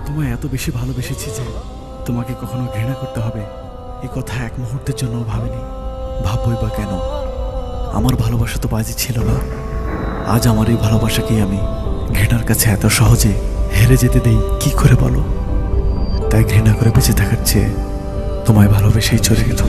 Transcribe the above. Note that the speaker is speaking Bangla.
তোমায় এত বেশি ভালোবেসেছি যে তোমাকে কখনো ঘৃণা করতে হবে এই কথা এক মুহূর্তের জন্য ভাবিনি। ভাববই বা কেন? আমার ভালোবাসা তো বাজি ছিল না। আজ আমার এই ভালোবাসাকেই আমি ঘৃণার কাছে এত সহজে হেরে যেতে দেই কি করে বলো? তাই ঘৃণা করে বেঁচে থাকার চেয়ে তোমায় ভালোবেসেই চলে গেল।